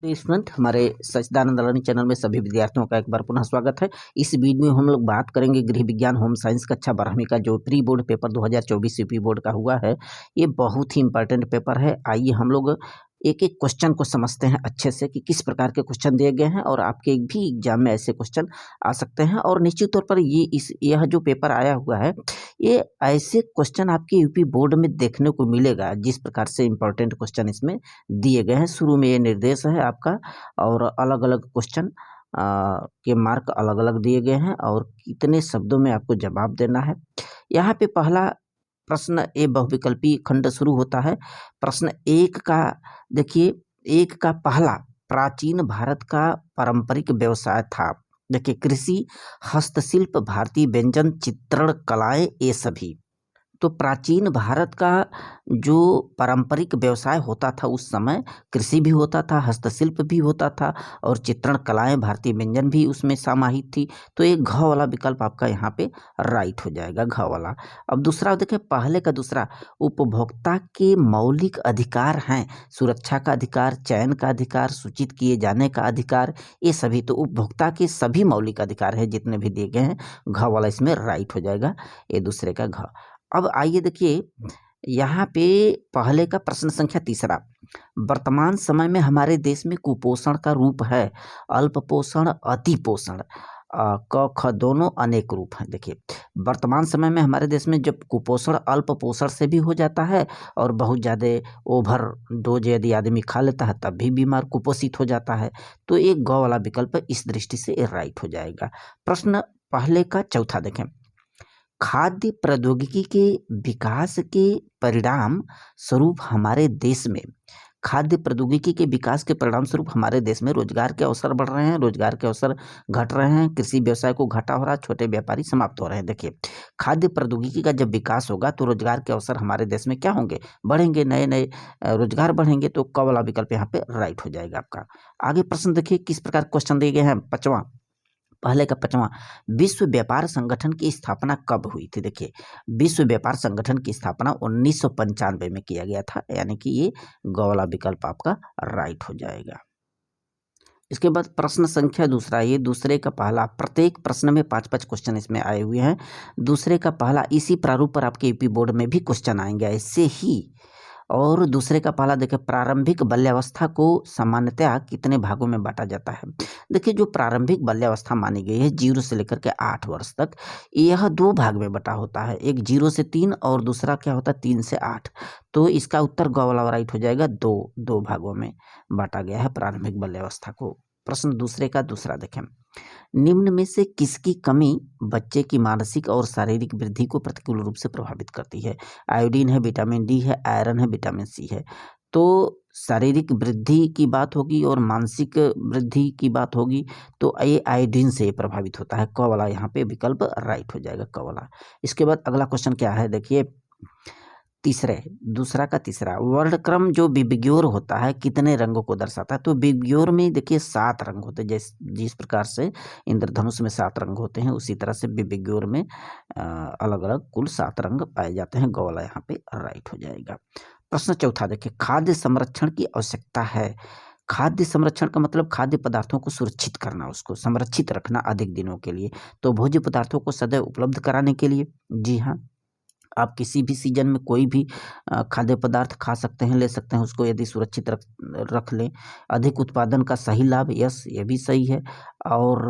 Student हमारे सच्चिदानंद learning channel में सभी विद्यार्थियों का एक बार पुनः स्वागत है। इस वीडियो में हम लोग बात करेंगे गृह विज्ञान होम साइंस कक्षा 12वीं का जो pre board paper 2024 UP board का हुआ है। ये बहुत ही इंपॉर्टेंट पेपर है। आइए हम लोग एक एक क्वेश्चन को समझते हैं अच्छे से कि किस प्रकार के क्वेश्चन दिए गए हैं और आपके भी एग्जाम में ऐसे क्वेश्चन आ सकते हैं। और निश्चित तौर पर यह जो पेपर आया हुआ है, ये ऐसे क्वेश्चन आपके यूपी बोर्ड में देखने को मिलेगा जिस प्रकार से इंपॉर्टेंट क्वेश्चन इसमें दिए गए हैं। शुरू में ये निर्देश है आपका और अलग अलग क्वेश्चन के मार्क अलग अलग दिए गए हैं और कितने शब्दों में आपको जवाब देना है। यहाँ पे पहला प्रश्न ए बहुविकल्पी खंड शुरू होता है। प्रश्न एक का देखिए, एक का पहला, प्राचीन भारत का पारंपरिक व्यवसाय था। देखिए, कृषि, हस्तशिल्प, भारतीय व्यंजन, चित्रण कलाएं, ये सभी। तो प्राचीन भारत का जो पारंपरिक व्यवसाय होता था उस समय कृषि भी होता था, हस्तशिल्प भी होता था और चित्रण कलाएं, भारतीय व्यंजन भी उसमें समाहित थी। तो ये घ वाला विकल्प आपका यहाँ पे राइट हो जाएगा, घ वाला। अब दूसरा देखें, पहले का दूसरा, उपभोक्ता के मौलिक अधिकार हैं सुरक्षा का अधिकार, चयन का अधिकार, सूचित किए जाने का अधिकार, ये सभी। तो उपभोक्ता के सभी मौलिक अधिकार है जितने भी दिए गए हैं, घ वाला इसमें राइट हो जाएगा, ये दूसरे का घ। अब आइए देखिए, यहाँ पे पहले का प्रश्न संख्या तीसरा, वर्तमान समय में हमारे देश में कुपोषण का रूप है अल्प पोषण, अति पोषण, क ख दोनों अनेक रूप हैं। देखिए, वर्तमान समय में हमारे देश में जब कुपोषण अल्प पोषण से भी हो जाता है और बहुत ज़्यादा ओवर डोज यदि आदमी खा लेता है तब भी बीमार कुपोषित हो जाता है। तो एक ग वाला विकल्प इस दृष्टि से राइट हो जाएगा। प्रश्न पहले का चौथा देखें, खाद्य प्रौद्योगिकी के विकास के परिणाम स्वरूप हमारे देश में, खाद्य प्रौद्योगिकी के विकास के परिणाम स्वरूप हमारे देश में रोजगार के अवसर बढ़ रहे हैं, रोजगार के अवसर घट रहे हैं, कृषि व्यवसाय को घाटा हो रहा है, छोटे व्यापारी समाप्त हो रहे हैं। देखिए, खाद्य प्रौद्योगिकी का जब विकास होगा तो रोजगार के अवसर हमारे देश में क्या होंगे, बढ़ेंगे, नए नए रोजगार बढ़ेंगे। तो क वाला विकल्प यहाँ पे राइट हो जाएगा आपका। आगे प्रश्न देखिए किस प्रकार क्वेश्चन दिए गए हैं। पांचवा, पहले का पांचवा, विश्व व्यापार संगठन की स्थापना कब हुई थी। देखिए, विश्व व्यापार संगठन की स्थापना 1995 में किया गया था, यानी कि ये ग वाला विकल्प आपका राइट हो जाएगा। इसके बाद प्रश्न संख्या दूसरा, ये दूसरे का पहला, प्रत्येक प्रश्न में 5-5 क्वेश्चन इसमें आए हुए हैं। दूसरे का पहला, इसी प्रारूप पर आपके यूपी बोर्ड में भी क्वेश्चन आएंगे ऐसे ही। और दूसरे का पहला देखिए, प्रारंभिक बाल्यावस्था को सामान्यतः कितने भागों में बांटा जाता है। देखिए, जो प्रारंभिक बाल्यावस्था मानी गई है 0 से लेकर के 8 वर्ष तक, यह 2 भाग में बटा होता है, एक 0 से 3 और दूसरा क्या होता है 3 से 8। तो इसका उत्तर ग वाला राइट हो जाएगा, दो भागों में बांटा गया है प्रारंभिक बाल्यावस्था को। प्रश्न दूसरे का दूसरा देखें, निम्न में से किसकी कमी बच्चे की मानसिक और शारीरिक वृद्धि को प्रतिकूल रूप से प्रभावित करती है। आयोडीन है, विटामिन डी है, आयरन है, विटामिन सी है। तो शारीरिक वृद्धि की बात होगी और मानसिक वृद्धि की बात होगी तो ये आयोडीन से प्रभावित होता है। क वाला यहाँ पे विकल्प राइट हो जाएगा, क वाला। इसके बाद अगला क्वेश्चन क्या है, देखिए तीसरे, दूसरा का तीसरा, वर्णक्रम जो विबग्योर होता है कितने रंगों को दर्शाता है। तो विबग्योर में देखिए 7 रंग होते हैं, जिस प्रकार से इंद्रधनुष में 7 रंग होते हैं उसी तरह से विबग्योर में अलग अलग कुल 7 रंग पाए जाते हैं। गोला यहाँ पे राइट हो जाएगा। प्रश्न चौथा देखिए, खाद्य संरक्षण की आवश्यकता है। खाद्य संरक्षण का मतलब खाद्य पदार्थों को सुरक्षित करना, उसको संरक्षित रखना अधिक दिनों के लिए। तो भोज्य पदार्थों को सदैव उपलब्ध कराने के लिए, जी हाँ, आप किसी भी सीजन में कोई भी खाद्य पदार्थ खा सकते हैं, ले सकते हैं, उसको यदि सुरक्षित रख लें। अधिक उत्पादन का सही लाभ, यस ये भी सही है। और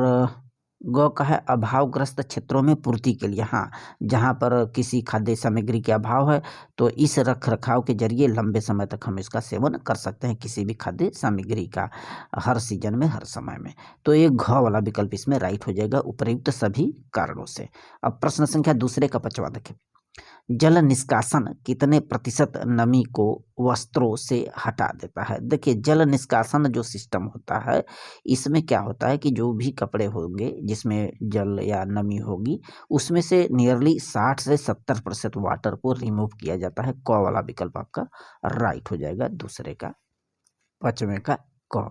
ग का है, अभावग्रस्त क्षेत्रों में पूर्ति के लिए, हाँ, जहाँ पर किसी खाद्य सामग्री के अभाव है तो इस रख रखाव के जरिए लंबे समय तक हम इसका सेवन कर सकते हैं, किसी भी खाद्य सामग्री का, हर सीजन में, हर समय में। तो ये घ वाला विकल्प इसमें राइट हो जाएगा उपर्युक्त सभी कारणों से। अब प्रश्न संख्या दूसरे का पांचवा देखें, जल निष्कासन कितने प्रतिशत नमी को वस्त्रों से हटा देता है। देखिए, जल निष्कासन जो सिस्टम होता है इसमें क्या होता है कि जो भी कपड़े होंगे जिसमें जल या नमी होगी उसमें से नियरली 60 से 70% वाटर को रिमूव किया जाता है। क वाला विकल्प आपका राइट हो जाएगा, दूसरे का, पांचवें का क।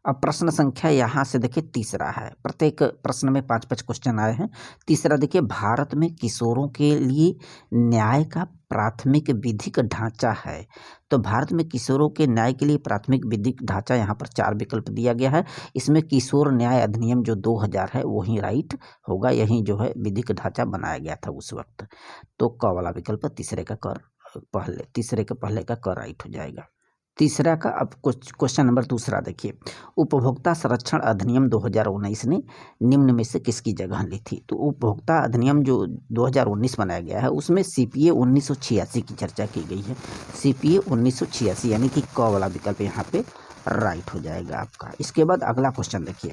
अब प्रश्न संख्या यहाँ से देखिए तीसरा है। प्रत्येक प्रश्न में 5-5 क्वेश्चन आए हैं। तीसरा देखिए, भारत में किशोरों के लिए न्याय का प्राथमिक विधिक ढांचा है। तो भारत में किशोरों के न्याय के लिए प्राथमिक विधिक ढांचा, यहाँ पर 4 विकल्प दिया गया है। इसमें किशोर न्याय अधिनियम जो 2000 है वही राइट होगा, यही जो है विधिक ढांचा बनाया गया था उस वक्त। तो क वाला विकल्प तीसरे का पहले का क राइट हो जाएगा। तीसरा का अब क्वेश्चन नंबर दूसरा देखिए, उपभोक्ता संरक्षण अधिनियम 2019 ने निम्न में से किसकी जगह ली थी। तो उपभोक्ता अधिनियम जो 2019 बनाया गया है उसमें सीपीए 1986 की चर्चा की गई है। सीपीए 1986 यानी कि क वाला विकल्प यहाँ पे राइट हो जाएगा आपका। इसके बाद अगला क्वेश्चन देखिए,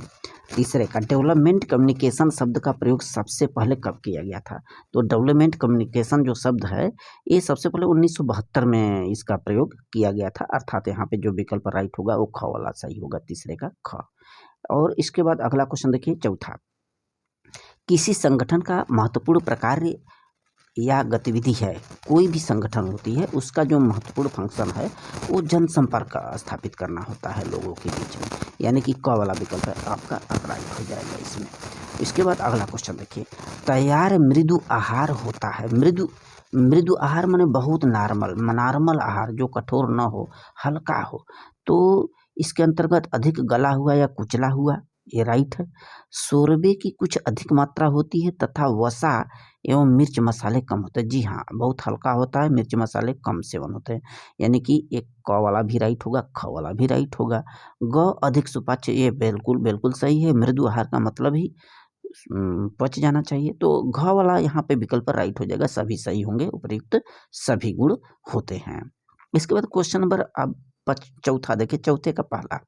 तीसरे का, डेवलपमेंट कम्युनिकेशन शब्द का प्रयोग सबसे पहले कब किया गया था। तो डेवलपमेंट कम्युनिकेशन जो शब्द है ये सबसे पहले 1972 में इसका प्रयोग किया गया था, अर्थात यहाँ पे जो विकल्प राइट होगा वो ख वाला सही होगा, तीसरे का ख। और इसके बाद अगला क्वेश्चन देखिए चौथा, किसी संगठन का महत्वपूर्ण प्रकार या गतिविधि है, कोई भी संगठन होती है उसका जो महत्वपूर्ण फंक्शन है वो जनसंपर्क स्थापित करना होता है लोगों के बीच में, यानी कि क वाला विकल्प है आपका राइट हो जाएगा इसमें। इसके बाद अगला क्वेश्चन देखिए, तैयार मृदु आहार होता है। मृदु आहार माने बहुत नॉर्मल आहार, जो कठोर न हो, हल्का हो। तो इसके अंतर्गत अधिक गला हुआ या कुचला हुआ, ये राइट है। शोरबे की कुछ अधिक मात्रा होती है तथा वसा एवं मिर्च मसाले कम होते हैं। जी हाँ, बहुत हल्का होता है, मिर्च मसाले कम सेवन होते हैं, यानी कि एक क वाला भी राइट होगा, ख वाला भी राइट होगा। ग अधिक सुपाच्य, ये बिल्कुल सही है। मृदु आहार का मतलब ही पच जाना चाहिए, तो घ वाला यहाँ पे विकल्प राइट हो जाएगा। सभी सही होंगे, उपयुक्त सभी गुण होते हैं। इसके बाद क्वेश्चन नंबर अब चौथा देखिए, चौथे का पहला,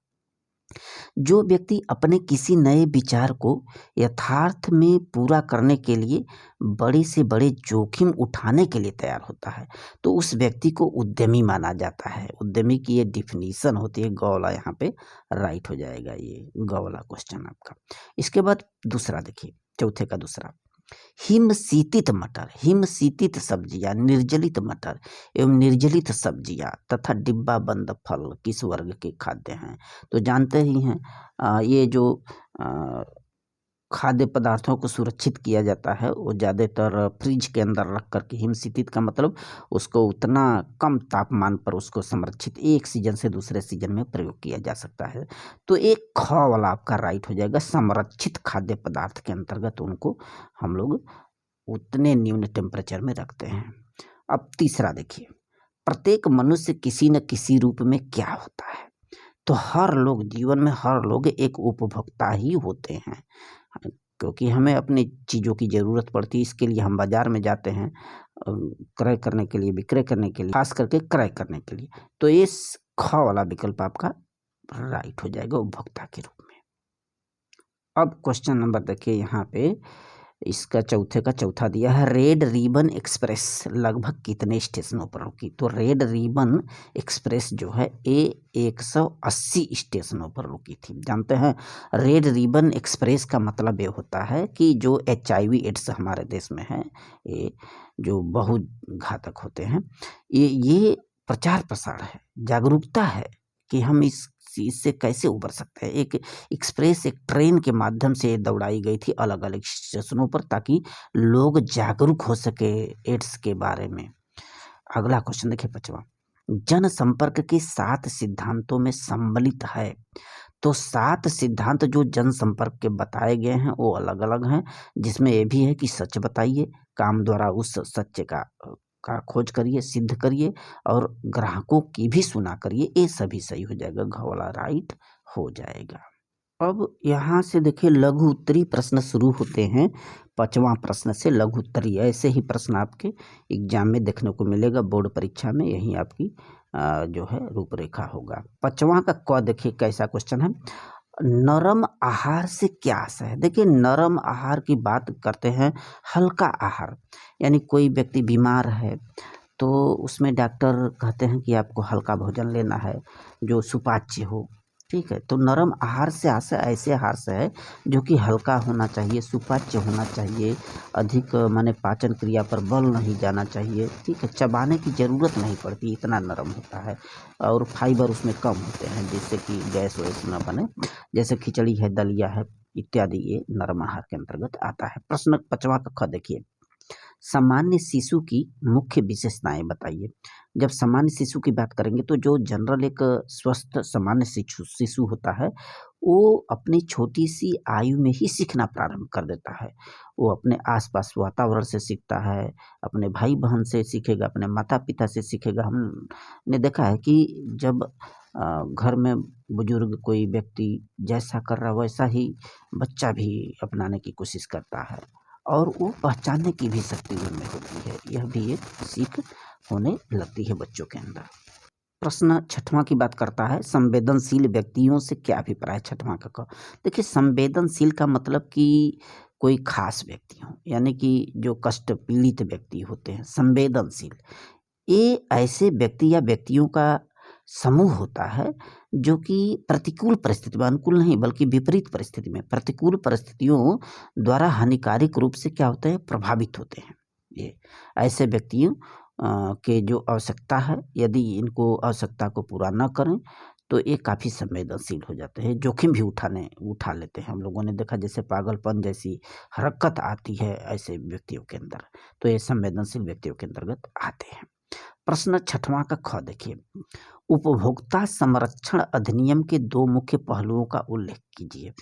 जो व्यक्ति अपने किसी नए विचार को यथार्थ में पूरा करने के लिए बड़े से बड़े जोखिम उठाने के लिए तैयार होता है, तो उस व्यक्ति को उद्यमी माना जाता है। उद्यमी की ये डिफिनीशन होती है। ग वाला यहाँ पे राइट हो जाएगा, ये ग वाला क्वेश्चन आपका। इसके बाद दूसरा देखिए, चौथे का दूसरा, हिमशीतित सब्जियां, निर्जलित मटर एवं निर्जलित सब्जियां तथा डिब्बा बंद फल किस वर्ग के खाद्य हैं। तो जानते ही हैं ये जो खाद्य पदार्थों को सुरक्षित किया जाता है वो ज़्यादातर फ्रिज के अंदर रख करके, हिमशीतित का मतलब उसको उतना कम तापमान पर उसको संरक्षित एक सीजन से दूसरे सीजन में प्रयोग किया जा सकता है। तो एक ख वाला आपका राइट हो जाएगा। संरक्षित खाद्य पदार्थ के अंतर्गत उनको हम लोग उतने निम्न टेम्परेचर में रखते हैं। अब तीसरा देखिए, प्रत्येक मनुष्य किसी न किसी रूप में क्या होता है। तो हर लोग, जीवन में हर लोग एक उपभोक्ता ही होते हैं, क्योंकि हमें अपनी चीज़ों की ज़रूरत पड़ती है। इसके लिए हम बाज़ार में जाते हैं क्रय करने के लिए, विक्रय करने के लिए, खास करके क्रय करने के लिए। तो ये ख वाला विकल्प आपका राइट हो जाएगा, उपभोक्ता के रूप में। अब क्वेश्चन नंबर देखिए, यहाँ पे इसका चौथे का चौथा दिया है, रेड रिबन एक्सप्रेस लगभग कितने स्टेशनों पर रुकी। तो रेड रिबन एक्सप्रेस जो है 180 स्टेशनों पर रुकी थी। जानते हैं रेड रिबन एक्सप्रेस का मतलब ये होता है कि जो HIV एड्स हमारे देश में है, ये जो बहुत घातक होते हैं, ये प्रचार प्रसार है, जागरूकता है कि हम इससे कैसे उबर सकते हैं। एक एक्सप्रेस, एक ट्रेन के माध्यम से दौड़ाई गई थी अलग अलग स्टेशनों पर, ताकि लोग जागरूक हो सके एड्स के बारे में। अगला क्वेश्चन देखिए, पांचवा, जनसंपर्क के 7 सिद्धांतों में सम्मिलित है। तो 7 सिद्धांत जो जनसंपर्क के बताए गए हैं वो अलग अलग हैं, जिसमें ये भी है कि सच बताइए, काम द्वारा उस सत्य का खोज करिए, सिद्ध करिए और ग्राहकों की भी सुना करिए। ये सभी सही हो जाएगा, घ वाला राइट हो जाएगा। अब यहाँ से देखिए लघु उत्तरी प्रश्न शुरू होते हैं। 5वां प्रश्न से लघु उत्तरी, ऐसे ही प्रश्न आपके एग्जाम में देखने को मिलेगा, बोर्ड परीक्षा में यही आपकी जो है रूपरेखा होगा। 5वां का क देखिए कैसा क्वेश्चन है, नरम आहार से क्या आशय है। देखिए नरम आहार की बात करते हैं, हल्का आहार, यानी कोई व्यक्ति बीमार है तो उसमें डॉक्टर कहते हैं कि आपको हल्का भोजन लेना है जो सुपाच्य हो, ठीक है। तो नरम आहार से आशय ऐसे आहार से है जो कि हल्का होना चाहिए, सुपाच्य होना चाहिए, अधिक माने पाचन क्रिया पर बल नहीं जाना चाहिए, ठीक है। चबाने की ज़रूरत नहीं पड़ती, इतना नरम होता है और फाइबर उसमें कम होते हैं जिससे कि गैस वैस न बने। जैसे खिचड़ी है, दलिया है इत्यादि, ये नरम आहार के अंतर्गत आता है। प्रश्न 5वां का ख देखिए, सामान्य शिशु की मुख्य विशेषताएं बताइए। जब सामान्य शिशु की बात करेंगे तो जो जनरल एक स्वस्थ सामान्य शिशु शिशु होता है वो अपनी छोटी सी आयु में ही सीखना प्रारंभ कर देता है। वो अपने आसपास वातावरण से सीखता है, अपने भाई बहन से सीखेगा, अपने माता पिता से सीखेगा। हमने देखा है कि जब घर में बुजुर्ग कोई व्यक्ति जैसा कर रहा है वैसा ही बच्चा भी अपनाने की कोशिश करता है और वो पहचानने की भी शक्ति उनमें होती है। यह भी एक सीख होने लगती है बच्चों के अंदर। प्रश्न 6वां की बात करता है, संवेदनशील व्यक्तियों से क्या अभिप्राय है। 6वां का क। देखिए, संवेदनशील का मतलब कि कोई खास व्यक्ति हो, यानी कि जो कष्ट पीड़ित व्यक्ति होते हैं संवेदनशील। ये ऐसे व्यक्ति या व्यक्तियों का समूह होता है जो कि प्रतिकूल परिस्थिति में, अनुकूल नहीं बल्कि विपरीत परिस्थिति में, प्रतिकूल परिस्थितियों द्वारा हानिकारक रूप से क्या होते हैं, प्रभावित होते हैं। ये ऐसे व्यक्तियों के जो आवश्यकता है, यदि इनको आवश्यकता को पूरा न करें तो ये काफ़ी संवेदनशील हो जाते हैं, जोखिम भी उठा लेते हैं। हम लोगों ने देखा जैसे पागलपन जैसी हरकत आती है ऐसे व्यक्तियों के अंदर, तो ये संवेदनशील व्यक्तियों के अंतर्गत आते हैं। प्रश्न 6वां का ख देखिए, उपभोक्ता संरक्षण अधिनियम के 2 मुख्य पहलुओं का उल्लेख कीजिए।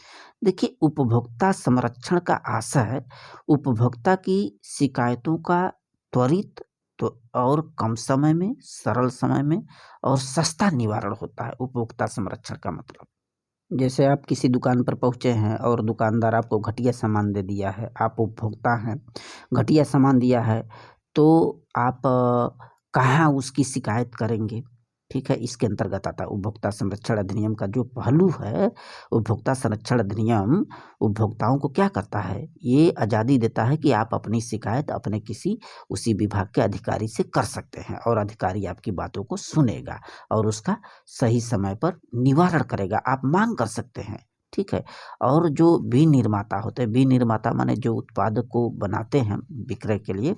देखिए, उपभोक्ता संरक्षण का आशय उपभोक्ता की शिकायतों का त्वरित तो और कम समय में, सरल समय में और सस्ता निवारण होता है। उपभोक्ता संरक्षण का मतलब, जैसे आप किसी दुकान पर पहुँचे हैं और दुकानदार आपको घटिया सामान दे दिया है, आप उपभोक्ता हैं, घटिया सामान दिया है, तो आप कहाँ उसकी शिकायत करेंगे, ठीक है। इसके अंतर्गत आता है उपभोक्ता संरक्षण अधिनियम का जो पहलू है। उपभोक्ता संरक्षण अधिनियम उपभोक्ताओं को क्या करता है, ये आज़ादी देता है कि आप अपनी शिकायत अपने किसी उसी विभाग के अधिकारी से कर सकते हैं और अधिकारी आपकी बातों को सुनेगा और उसका सही समय पर निवारण करेगा। आप मांग कर सकते हैं, ठीक है। और जो विनिर्माता होते हैं, विनिर्माता माने जो उत्पाद को बनाते हैं विक्रय के लिए,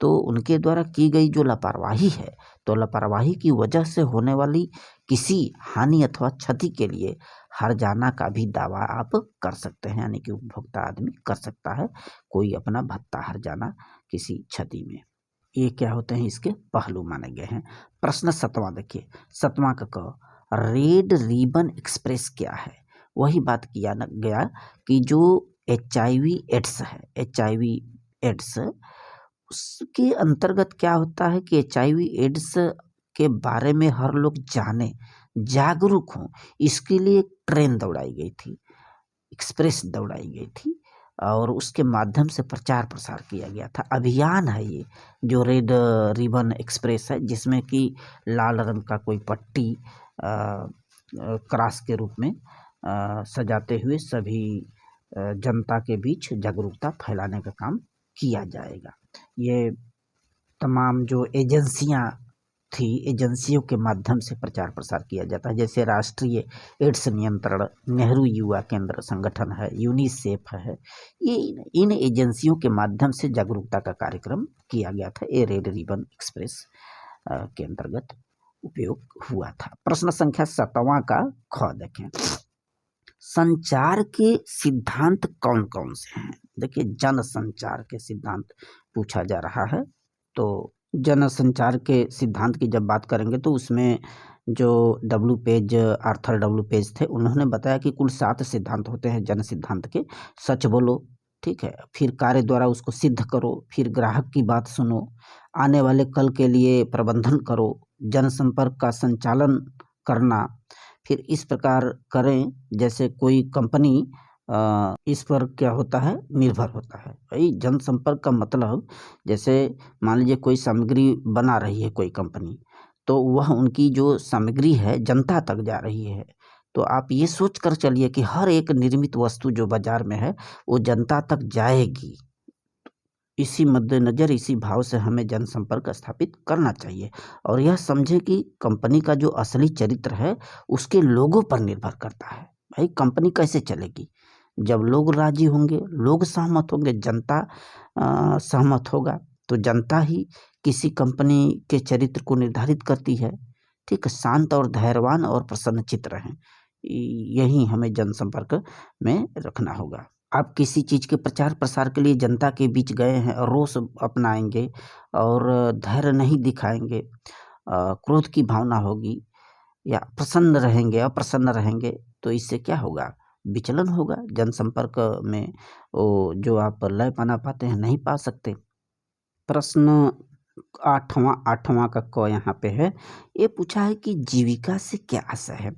तो उनके द्वारा की गई जो लापरवाही है, तो लापरवाही की वजह से होने वाली किसी हानि अथवा क्षति के लिए हर्जाना का भी दावा आप कर सकते हैं, यानी कि उपभोक्ता आदमी कर सकता है कोई अपना भत्ता हर्जाना किसी क्षति में। ये क्या होते हैं, इसके पहलू माने गए हैं। प्रश्न 7वां देखिए, 7वां का क, रेड रिबन एक्सप्रेस क्या है। वही बात किया न गया कि जो HIV एड्स है, HIV एड्स, उसके अंतर्गत क्या होता है कि HIV एड्स के बारे में हर लोग जाने, जागरूक हों, इसके लिए एक ट्रेन दौड़ाई गई थी, एक्सप्रेस दौड़ाई गई थी और उसके माध्यम से प्रचार प्रसार किया गया था। अभियान है ये जो रेड रिबन एक्सप्रेस है, जिसमें कि लाल रंग का कोई पट्टी क्रॉस के रूप में सजाते हुए सभी जनता के बीच जागरूकता फैलाने का काम किया जाएगा। ये तमाम जो एजेंसियां थी, एजेंसियों के माध्यम से प्रचार प्रसार किया जाता है। जैसे राष्ट्रीय एड्स नियंत्रण, नेहरू युवा केंद्र संगठन है, यूनिसेफ है, ये इन एजेंसियों के माध्यम से जागरूकता का कार्यक्रम किया गया था। ये रेड रिबन एक्सप्रेस के अंतर्गत उपयोग हुआ था। प्रश्न संख्या 7वां का ख देखें, संचार के सिद्धांत कौन कौन से हैं। देखिए, जन संचार के सिद्धांत पूछा जा रहा है, तो जन संचार के सिद्धांत की जब बात करेंगे तो उसमें जो आर्थर डब्ल्यू पेज थे, उन्होंने बताया कि कुल 7 सिद्धांत होते हैं जन सिद्धांत के। सच बोलो, ठीक है, फिर कार्य द्वारा उसको सिद्ध करो, फिर ग्राहक की बात सुनो, आने वाले कल के लिए प्रबंधन करो, जनसंपर्क का संचालन करना, फिर इस प्रकार करें जैसे कोई कंपनी इस पर क्या होता है, निर्भर होता है। भाई, जनसंपर्क का मतलब, जैसे मान लीजिए कोई सामग्री बना रही है कोई कंपनी, तो वह उनकी जो सामग्री है जनता तक जा रही है, तो आप ये सोच कर चलिए कि हर एक निर्मित वस्तु जो बाजार में है वो जनता तक जाएगी। इसी मद्देनज़र इसी भाव से हमें जनसंपर्क स्थापित करना चाहिए और यह समझें कि कंपनी का जो असली चरित्र है उसके लोगों पर निर्भर करता है। भाई कंपनी कैसे चलेगी? जब लोग राजी होंगे, लोग सहमत होंगे, जनता सहमत होगा, तो जनता ही किसी कंपनी के चरित्र को निर्धारित करती है। ठीक है, शांत और धैर्यवान और प्रसन्नचित्त रहें, यही हमें जनसंपर्क में रखना होगा। आप किसी चीज़ के प्रचार प्रसार के लिए जनता के बीच गए हैं और रोष अपनाएंगे और धैर्य नहीं दिखाएंगे, क्रोध की भावना होगी या प्रसन्न रहेंगे, अप्रसन्न रहेंगे, तो इससे क्या होगा? विचलन होगा जनसंपर्क में। वो जो आप लय पाना पाते हैं नहीं पा सकते। प्रश्न आठवां का क यहाँ पे है। ये पूछा है कि जीविका से क्या आशय है?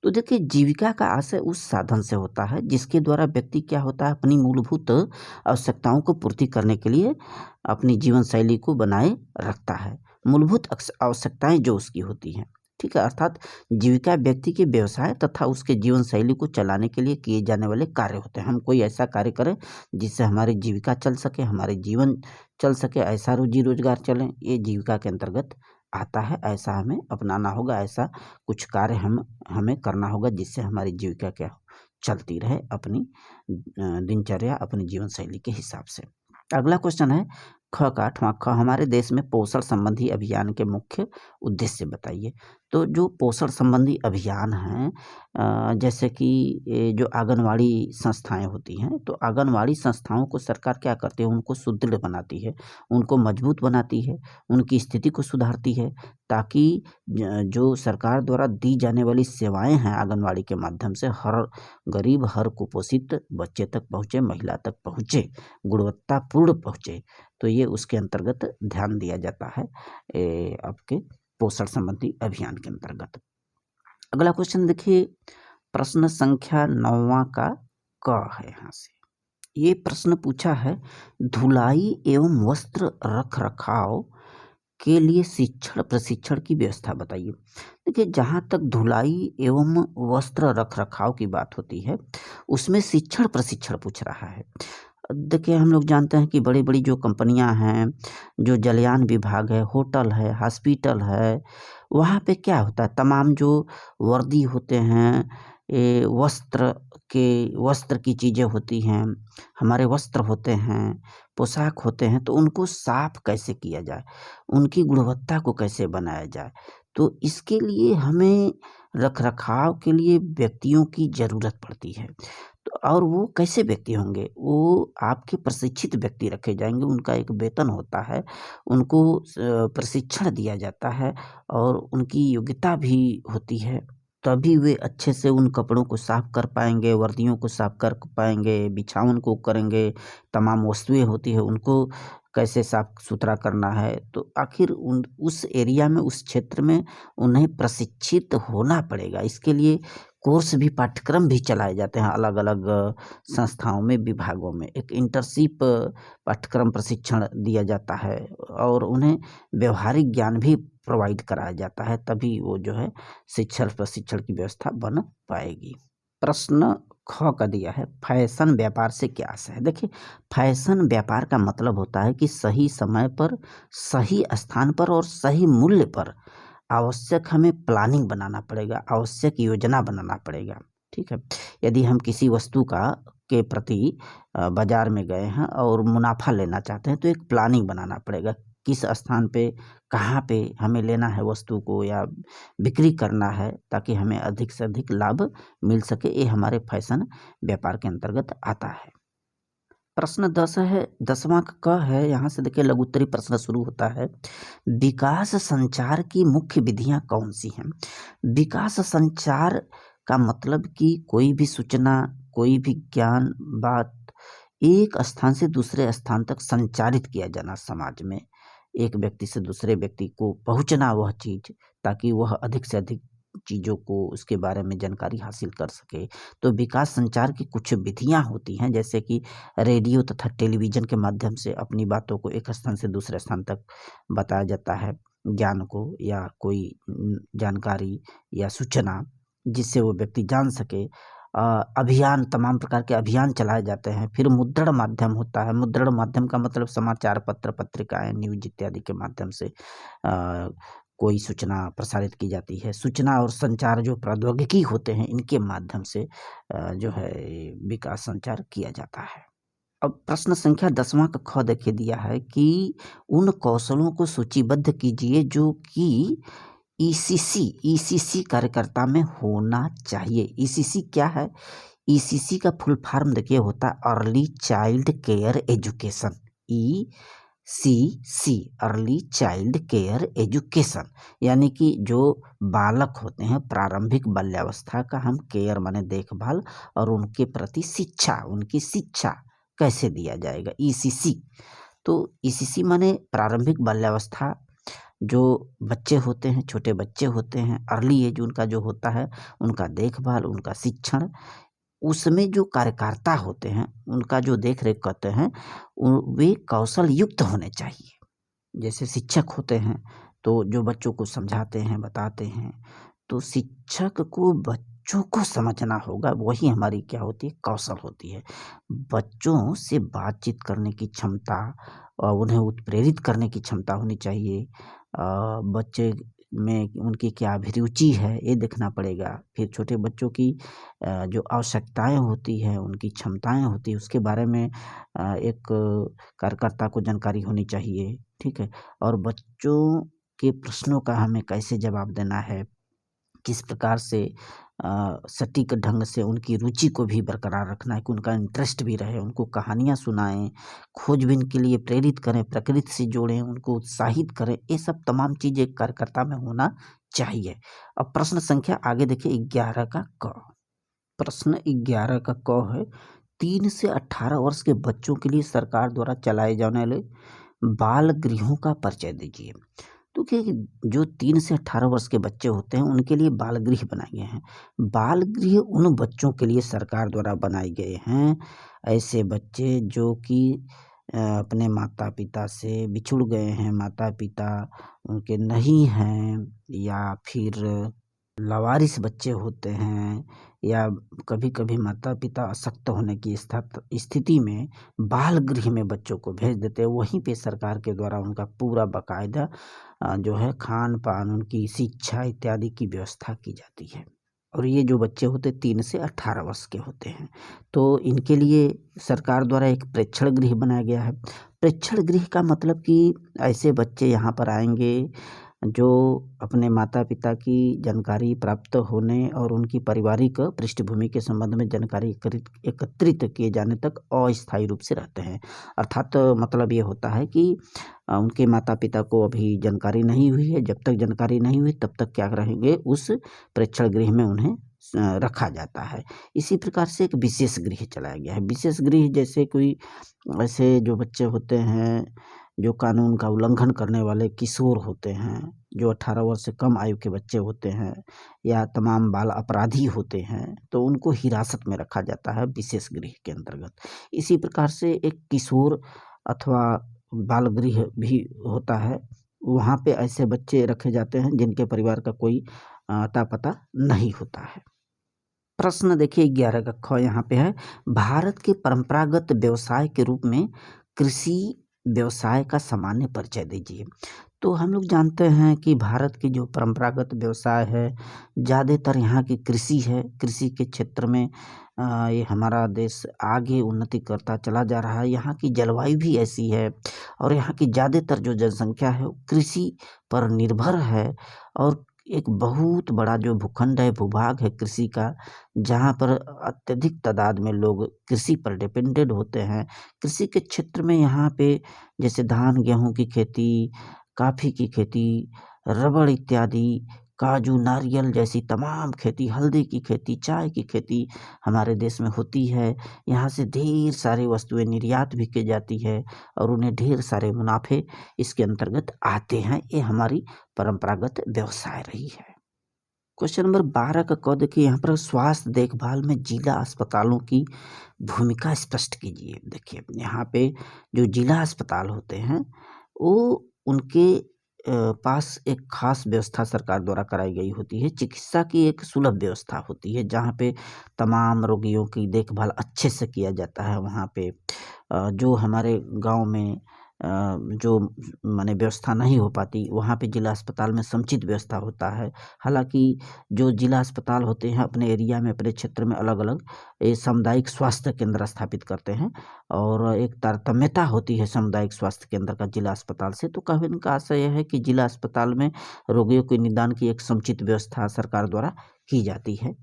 तो देखिए, जीविका का आशय उस साधन से होता है जिसके द्वारा व्यक्ति क्या होता है, अपनी मूलभूत आवश्यकताओं को पूर्ति करने के लिए अपनी जीवन शैली को बनाए रखता है। मूलभूत आवश्यकताएं जो उसकी होती हैं, ठीक है, अर्थात जीविका व्यक्ति के व्यवसाय तथा उसके जीवन शैली को चलाने के लिए किए जाने वाले कार्य होते हैं। हम कोई ऐसा कार्य करें जिससे हमारी जीविका चल सके, हमारे जीवन चल सके, ऐसा रोजी रोजगार चले, ये जीविका के अंतर्गत आता है। ऐसा हमें अपनाना होगा, ऐसा कुछ कार्य हमें करना होगा जिससे हमारी जीविका क्या चलती रहे अपनी दिनचर्या, अपनी जीवन शैली के हिसाब से। अगला क्वेश्चन है ख का 8वां ख, हमारे देश में पोषण संबंधी अभियान के मुख्य उद्देश्य बताइए। तो जो पोषण संबंधी अभियान हैं, जैसे कि जो आंगनवाड़ी संस्थाएं होती हैं, तो आंगनवाड़ी संस्थाओं को सरकार क्या करती है, उनको सुदृढ़ बनाती है, उनको मजबूत बनाती है, उनकी स्थिति को सुधारती है, ताकि जो सरकार द्वारा दी जाने वाली सेवाएं हैं आंगनवाड़ी के माध्यम से हर गरीब, हर कुपोषित बच्चे तक पहुँचे, महिला तक पहुँचे, गुणवत्तापूर्ण पहुँचे। तो ये उसके अंतर्गत ध्यान दिया जाता है आपके पोषण संबंधी अभियान के अंतर्गत। अगला क्वेश्चन देखिए, प्रश्न संख्या 9वां का क है। यहाँ से ये प्रश्न पूछा है, धुलाई एवं वस्त्र रख रखाव के लिए शिक्षण प्रशिक्षण की व्यवस्था बताइए। देखिए, जहाँ तक धुलाई एवं वस्त्र रख रखाव की बात होती है उसमें शिक्षण प्रशिक्षण पूछ रहा है। देखिए, हम लोग जानते हैं कि बड़ी बड़ी जो कंपनियां हैं, जो जलयान विभाग है, होटल है, हॉस्पिटल है, वहाँ पे क्या होता है, तमाम जो वर्दी होते हैं, ये वस्त्र की चीज़ें होती हैं, हमारे वस्त्र होते हैं, पोशाक होते हैं, तो उनको साफ कैसे किया जाए, उनकी गुणवत्ता को कैसे बनाया जाए, तो इसके लिए हमें रख रखाव के लिए व्यक्तियों की ज़रूरत पड़ती है। तो और वो कैसे व्यक्ति होंगे, वो आपके प्रशिक्षित व्यक्ति रखे जाएंगे, उनका एक वेतन होता है, उनको प्रशिक्षण दिया जाता है और उनकी योग्यता भी होती है, तभी वे अच्छे से उन कपड़ों को साफ कर पाएंगे, वर्दियों को साफ कर पाएंगे, बिछावन को करेंगे, तमाम वस्तुएं होती है उनको कैसे साफ सुथरा करना है। तो आखिर उस एरिया में, उस क्षेत्र में उन्हें प्रशिक्षित होना पड़ेगा। इसके लिए कोर्स भी, पाठ्यक्रम भी चलाए जाते हैं अलग अलग संस्थाओं में, विभागों में। एक इंटर्नशिप पाठ्यक्रम प्रशिक्षण दिया जाता है और उन्हें व्यवहारिक ज्ञान भी प्रोवाइड कराया जाता है, तभी वो जो है शिक्षण प्रशिक्षण की व्यवस्था बन पाएगी। प्रश्न ख का दिया है, फैशन व्यापार से क्या आशय है? देखिए, फैशन व्यापार का मतलब होता है कि सही समय पर, सही स्थान पर और सही मूल्य पर आवश्यक हमें प्लानिंग बनाना पड़ेगा, आवश्यक योजना बनाना पड़ेगा। ठीक है, यदि हम किसी वस्तु के प्रति बाजार में गए हैं और मुनाफा लेना चाहते हैं तो एक प्लानिंग बनाना पड़ेगा, किस स्थान पे, कहाँ पे हमें लेना है वस्तु को या बिक्री करना है, ताकि हमें अधिक से अधिक लाभ मिल सके। ये हमारे फैशन व्यापार के अंतर्गत आता है। प्रश्न 10वां क है। यहाँ से देखिए, लघु उत्तरीय प्रश्न शुरू होता है, विकास संचार की मुख्य विधियाँ कौन सी हैं? विकास संचार का मतलब कि कोई भी सूचना, कोई भी ज्ञान, बात एक स्थान से दूसरे स्थान तक संचारित किया जाना, समाज में एक व्यक्ति से दूसरे व्यक्ति को पहुंचना वह चीज़, ताकि वह अधिक से अधिक चीज़ों को, उसके बारे में जानकारी हासिल कर सके। तो विकास संचार की कुछ विधियां होती हैं, जैसे कि रेडियो तथा टेलीविज़न के माध्यम से अपनी बातों को एक स्थान से दूसरे स्थान तक बताया जाता है, ज्ञान को या कोई जानकारी या सूचना, जिससे वो व्यक्ति जान सके। अभियान, तमाम प्रकार के अभियान चलाए जाते हैं। फिर मुद्रण माध्यम होता है। मुद्रण माध्यम का मतलब समाचार पत्र, पत्रिकाएं, न्यूज इत्यादि के माध्यम से कोई सूचना प्रसारित की जाती है। सूचना और संचार जो प्रौद्योगिकी होते हैं, इनके माध्यम से जो है विकास संचार किया जाता है। अब प्रश्न संख्या 10वां का ख देखिए दिया है कि उन कौशलों को सूचीबद्ध कीजिए जो कि ईसीसी कार्यकर्ता में होना चाहिए। ईसीसी क्या है? ईसीसी का फुल फॉर्म देखिए होता है early child care education. ECC early child care education, यानी कि जो बालक होते हैं प्रारंभिक बाल्यावस्था का हम केयर माने देखभाल और उनके प्रति शिक्षा, उनकी शिक्षा कैसे दिया जाएगा, ईसीसी। तो ईसीसी माने प्रारंभिक बाल्यावस्था, जो बच्चे होते हैं, छोटे बच्चे होते हैं, अर्ली एज उनका जो होता है, उनका देखभाल, उनका शिक्षण, उसमें जो कार्यकर्ता होते हैं उनका जो देख रेख करते हैं वे कौशल युक्त होने चाहिए। जैसे शिक्षक होते हैं तो जो बच्चों को समझाते हैं, बताते हैं, तो शिक्षक को बच्चों को समझना होगा, वही हमारी क्या होती है, कौशल होती है। बच्चों से बातचीत करने की क्षमता और उन्हें उत्प्रेरित करने की क्षमता होनी चाहिए। बच्चे में उनकी क्या अभिरुचि है ये देखना पड़ेगा। फिर छोटे बच्चों की जो आवश्यकताएं होती है, उनकी क्षमताएं होती है, उसके बारे में एक कार्यकर्ता को जानकारी होनी चाहिए। ठीक है। और बच्चों के प्रश्नों का हमें कैसे जवाब देना है, किस प्रकार से सटीक ढंग से उनकी रुचि को भी बरकरार रखना है कि उनका इंटरेस्ट भी रहे, उनको कहानियाँ सुनाएं, खोजबीन के लिए प्रेरित करें, प्रकृति से जोड़ें, उनको उत्साहित करें। ये सब तमाम चीज़ एक कार्यकर्ता में होना चाहिए। अब प्रश्न संख्या आगे देखिए 11 का क। प्रश्न 11 का क है 3 से 18 वर्ष के बच्चों के लिए सरकार द्वारा चलाए जाने वाले बाल गृहों का परिचय दीजिए। तो कि जो 3 से 18 वर्ष के बच्चे होते हैं उनके लिए बाल गृह बनाए गए हैं। बाल गृह उन बच्चों के लिए सरकार द्वारा बनाए गए हैं, ऐसे बच्चे जो कि अपने माता पिता से बिछुड़ गए हैं, माता पिता उनके नहीं हैं, या फिर लावारिस बच्चे होते हैं, या कभी कभी माता पिता अशक्त होने की स्थिति में बाल गृह में बच्चों को भेज देते हैं। वहीं पे सरकार के द्वारा उनका पूरा बाकायदा जो है खान पान, उनकी शिक्षा इत्यादि की व्यवस्था की जाती है। और ये जो बच्चे होते 3 से 18 वर्ष के होते हैं, तो इनके लिए सरकार द्वारा एक प्रेक्षण गृह बनाया गया है। प्रेक्षण गृह का मतलब कि ऐसे बच्चे यहाँ पर आएंगे जो अपने माता पिता की जानकारी प्राप्त होने और उनकी पारिवारिक पृष्ठभूमि के संबंध में जानकारी एकत्रित किए जाने तक अस्थायी रूप से रहते हैं। अर्थात मतलब ये होता है कि उनके माता पिता को अभी जानकारी नहीं हुई है, जब तक जानकारी नहीं हुई तब तक क्या रहेंगे, उस प्रेक्षण गृह में उन्हें रखा जाता है। इसी प्रकार से एक विशेष गृह चलाया गया है। विशेष गृह जैसे कोई ऐसे जो बच्चे होते हैं जो कानून का उल्लंघन करने वाले किशोर होते हैं, जो 18 वर्ष से कम आयु के बच्चे होते हैं, या तमाम बाल अपराधी होते हैं, तो उनको हिरासत में रखा जाता है विशेष गृह के अंतर्गत। इसी प्रकार से एक किशोर अथवा बाल गृह भी होता है, वहाँ पे ऐसे बच्चे रखे जाते हैं जिनके परिवार का कोई अता पता नहीं होता है। प्रश्न देखिए 11 का ख यहाँ पे है, भारत के परंपरागत व्यवसाय के रूप में कृषि व्यवसाय का सामान्य परिचय दीजिए। तो हम लोग जानते हैं कि भारत की जो परंपरागत व्यवसाय है, ज़्यादातर यहाँ की कृषि है। कृषि के क्षेत्र में ये हमारा देश आगे उन्नति करता चला जा रहा है। यहाँ की जलवायु भी ऐसी है और यहाँ की ज़्यादातर जो जनसंख्या है वो कृषि पर निर्भर है। और एक बहुत बड़ा जो भूखंड है, भूभाग है कृषि का, जहाँ पर अत्यधिक तादाद में लोग कृषि पर डिपेंडेड होते हैं। कृषि के क्षेत्र में यहाँ पे जैसे धान गेहूँ की खेती, कॉफ़ी की खेती, रबड़ इत्यादि, काजू नारियल जैसी तमाम खेती, हल्दी की खेती, चाय की खेती हमारे देश में होती है। यहाँ से ढेर सारी वस्तुएं निर्यात भी की जाती है और उन्हें ढेर सारे मुनाफे इसके अंतर्गत आते हैं। ये हमारी परंपरागत व्यवसाय रही है। क्वेश्चन नंबर 12 का क देखिए, यहाँ पर स्वास्थ्य देखभाल में जिला अस्पतालों की भूमिका स्पष्ट कीजिए। देखिए यहाँ पे जो जिला अस्पताल होते हैं वो उनके पास एक खास व्यवस्था सरकार द्वारा कराई गई होती है। चिकित्सा की एक सुलभ व्यवस्था होती है जहाँ पे तमाम रोगियों की देखभाल अच्छे से किया जाता है। वहाँ पे जो हमारे गाँव में जो माने व्यवस्था नहीं हो पाती, वहाँ पे जिला अस्पताल में समुचित व्यवस्था होता है। हालाँकि जो जिला अस्पताल होते हैं अपने एरिया में, अपने क्षेत्र में अलग-अलग ये सामुदायिक स्वास्थ्य केंद्र स्थापित करते हैं और एक तारतम्यता होती है सामुदायिक स्वास्थ्य केंद्र का जिला अस्पताल से। तो कहने का आशय यह है कि जिला अस्पताल में रोगियों के निदान की एक समुचित व्यवस्था सरकार द्वारा की जाती है।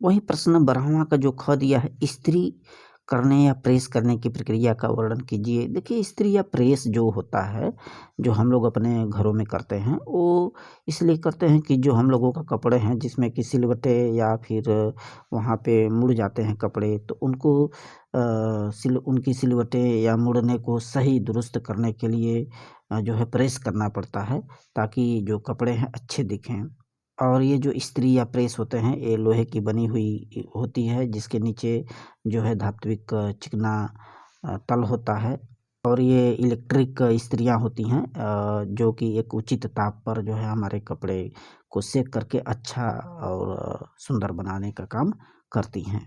वहीं प्रश्न नंबर 12वां का जो ख दिया है, स्त्री करने या प्रेस करने की प्रक्रिया का वर्णन कीजिए। देखिए, स्त्री या प्रेस जो होता है, जो हम लोग अपने घरों में करते हैं, वो इसलिए करते हैं कि जो हम लोगों का कपड़े हैं जिसमें कि सिलवटें या फिर वहाँ पे मुड़ जाते हैं कपड़े, तो उनको उनकी सिलवटें या मुड़ने को सही दुरुस्त करने के लिए जो है प्रेस करना पड़ता है, ताकि जो कपड़े हैं अच्छे दिखें। और ये जो इस्त्री या प्रेस होते हैं, ये लोहे की बनी हुई होती है जिसके नीचे जो है धात्विक चिकना तल होता है और ये इलेक्ट्रिक इस्त्रियाँ होती हैं जो कि एक उचित ताप पर जो है हमारे कपड़े को सेक करके अच्छा और सुंदर बनाने का काम करती हैं।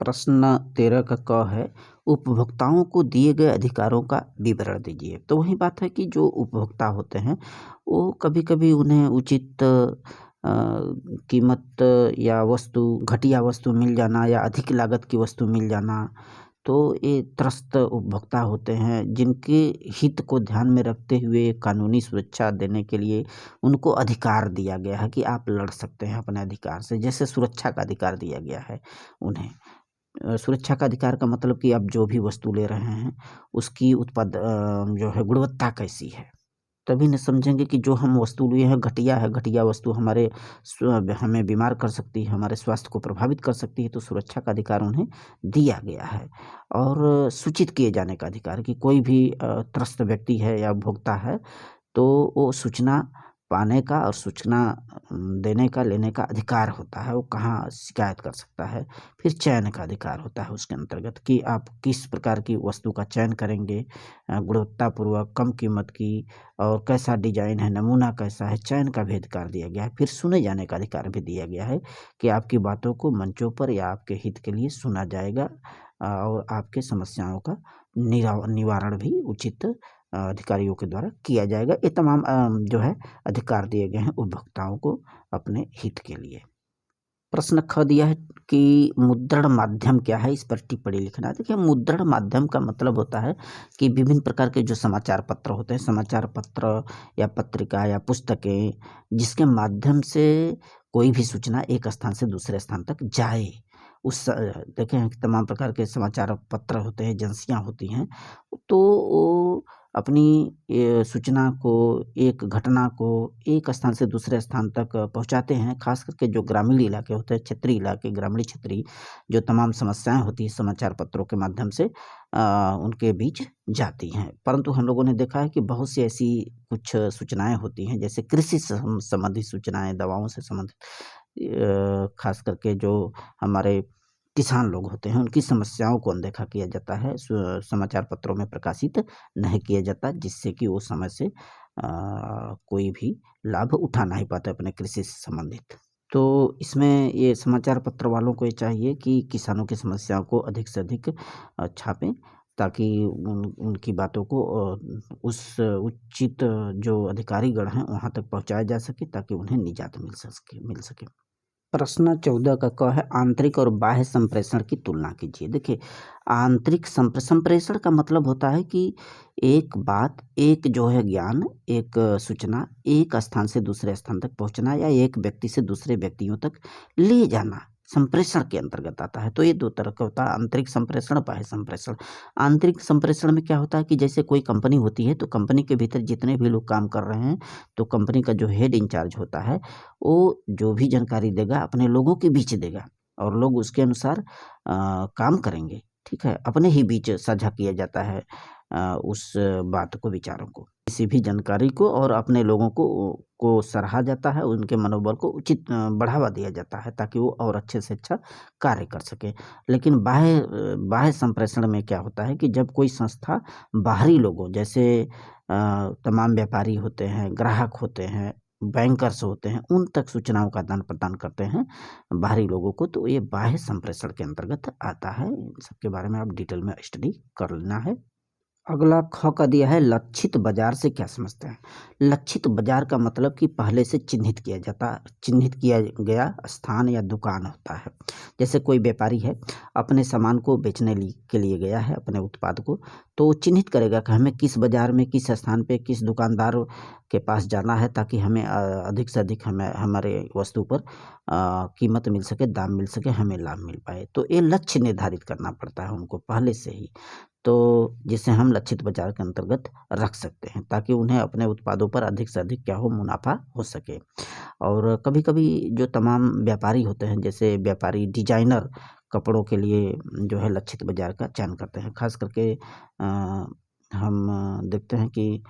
प्रश्न 13 का क है, उपभोक्ताओं को दिए गए अधिकारों का विवरण दीजिए। तो वही बात है कि जो उपभोक्ता होते हैं वो कभी-कभी उन्हें उचित कीमत या वस्तु, घटिया वस्तु मिल जाना या अधिक लागत की वस्तु मिल जाना, तो ये त्रस्त उपभोक्ता होते हैं जिनके हित को ध्यान में रखते हुए कानूनी सुरक्षा देने के लिए उनको अधिकार दिया गया है कि आप लड़ सकते हैं अपने अधिकार से। जैसे सुरक्षा का अधिकार दिया गया है उन्हें। सुरक्षा का अधिकार का मतलब कि आप जो भी वस्तु ले रहे हैं उसकी जो है गुणवत्ता कैसी है। तभी न समझेंगे कि जो हम वस्तु लिए हैं घटिया है, घटिया वस्तु हमें बीमार कर सकती है, हमारे स्वास्थ्य को प्रभावित कर सकती है, तो सुरक्षा का अधिकार उन्हें दिया गया है। और सूचित किए जाने का अधिकार कि कोई भी त्रस्त व्यक्ति है या उपभोक्ता है तो वो सूचना पाने का और सूचना देने का, लेने का अधिकार होता है। वो कहाँ शिकायत कर सकता है। फिर चयन का अधिकार होता है उसके अंतर्गत कि आप किस प्रकार की वस्तु का चयन करेंगे, गुणवत्तापूर्वक, कम कीमत की और कैसा डिजाइन है, नमूना कैसा है, चयन का भी अधिकार दिया गया है। फिर सुने जाने का अधिकार भी दिया गया है कि आपकी बातों को मंचों पर या आपके हित के लिए सुना जाएगा और आपके समस्याओं का निवारण भी उचित अधिकारियों के द्वारा किया जाएगा। ये तमाम जो है अधिकार दिए गए हैं उपभोक्ताओं को अपने हित के लिए। प्रश्न ख दिया है कि मुद्रण माध्यम क्या है, इस पर टिप्पणी लिखना। देखिए, मुद्रण माध्यम का मतलब होता है कि विभिन्न प्रकार के जो समाचार पत्र होते हैं, समाचार पत्र या पत्रिका या पुस्तकें, जिसके माध्यम से कोई भी सूचना एक स्थान से दूसरे स्थान तक जाए। देखें तमाम प्रकार के समाचार पत्र होते हैं, एजेंसियाँ होती हैं, तो वो अपनी सूचना को, एक घटना को एक स्थान से दूसरे स्थान तक पहुँचाते हैं। ख़ास करके जो ग्रामीण इलाके होते हैं, क्षेत्रीय इलाके, ग्रामीण क्षेत्रीय जो तमाम समस्याएँ होती हैं समाचार पत्रों के माध्यम से उनके बीच जाती हैं। परंतु हम लोगों ने देखा है कि बहुत सी ऐसी कुछ सूचनाएँ होती हैं, जैसे कृषि से संबंधित सूचनाएँ, दवाओं से संबंधित ख़ास करके जो हमारे किसान लोग होते हैं उनकी समस्याओं को अनदेखा किया जाता है, समाचार पत्रों में प्रकाशित नहीं किया जाता, जिससे कि वो समय से कोई भी लाभ उठा नहीं पाते अपने कृषि से संबंधित। तो इसमें ये समाचार पत्र वालों को ये चाहिए कि किसानों की समस्याओं को अधिक से अधिक छापें, ताकि उनकी बातों को उस उचित जो अधिकारीगण हैं वहाँ तक पहुँचाया जा सके, ताकि उन्हें निजात मिल सके। प्रश्न 14 का क है, आंतरिक और बाह्य संप्रेषण की तुलना कीजिए। देखिए, आंतरिक संप्रेषण का मतलब होता है कि एक बात, एक जो है ज्ञान, एक सूचना एक स्थान से दूसरे स्थान तक पहुंचना या एक व्यक्ति से दूसरे व्यक्तियों तक ले जाना संप्रेषण के अंतर्गत आता है। तो ये दो तरह का होता है, आंतरिक संप्रेषण, बाह्य संप्रेषण। आंतरिक संप्रेषण में क्या होता है कि जैसे कोई कंपनी होती है तो कंपनी के भीतर जितने भी लोग काम कर रहे हैं, तो कंपनी का जो हेड इंचार्ज होता है वो जो भी जानकारी देगा अपने लोगों के बीच देगा और लोग उसके अनुसार काम करेंगे। ठीक है, अपने ही बीच साझा किया जाता है उस बात को, विचारों को, किसी भी जानकारी को और अपने लोगों को सराहा जाता है, उनके मनोबल को उचित बढ़ावा दिया जाता है ताकि वो और अच्छे से अच्छा कार्य कर सके। लेकिन बाह्य संप्रेषण में क्या होता है कि जब कोई संस्था बाहरी लोगों जैसे तमाम व्यापारी होते हैं, ग्राहक होते हैं, बैंकर्स होते हैं, उन तक सूचनाओं का आदान प्रदान करते हैं बाहरी लोगों को, तो ये बाह्य संप्रेषण के अंतर्गत आता है। इन सबके बारे में आप डिटेल में स्टडी कर लेना है। अगला ख का दिया है लक्षित बाजार से क्या समझते हैं। लक्षित बाजार का मतलब कि पहले से चिन्हित किया गया स्थान या दुकान होता है। जैसे कोई व्यापारी है, अपने सामान को बेचने के लिए गया है, अपने उत्पाद को, तो वो चिन्हित करेगा कि हमें किस बाजार में, किस स्थान पे, किस दुकानदार के पास जाना है ताकि हमें अधिक से अधिक हमारे वस्तु पर कीमत मिल सके, दाम मिल सके, हमें लाभ मिल पाए। तो ये लक्ष्य निर्धारित करना पड़ता है उनको पहले से ही, तो जिसे हम लक्षित बाजार के अंतर्गत रख सकते हैं ताकि उन्हें अपने उत्पादों पर अधिक से अधिक क्या हो, मुनाफा हो सके। और कभी-कभी जो तमाम व्यापारी होते हैं, जैसे व्यापारी डिजाइनर कपड़ों के लिए जो है लक्षित बाजार का चयन करते हैं। खास करके हम देखते हैं कि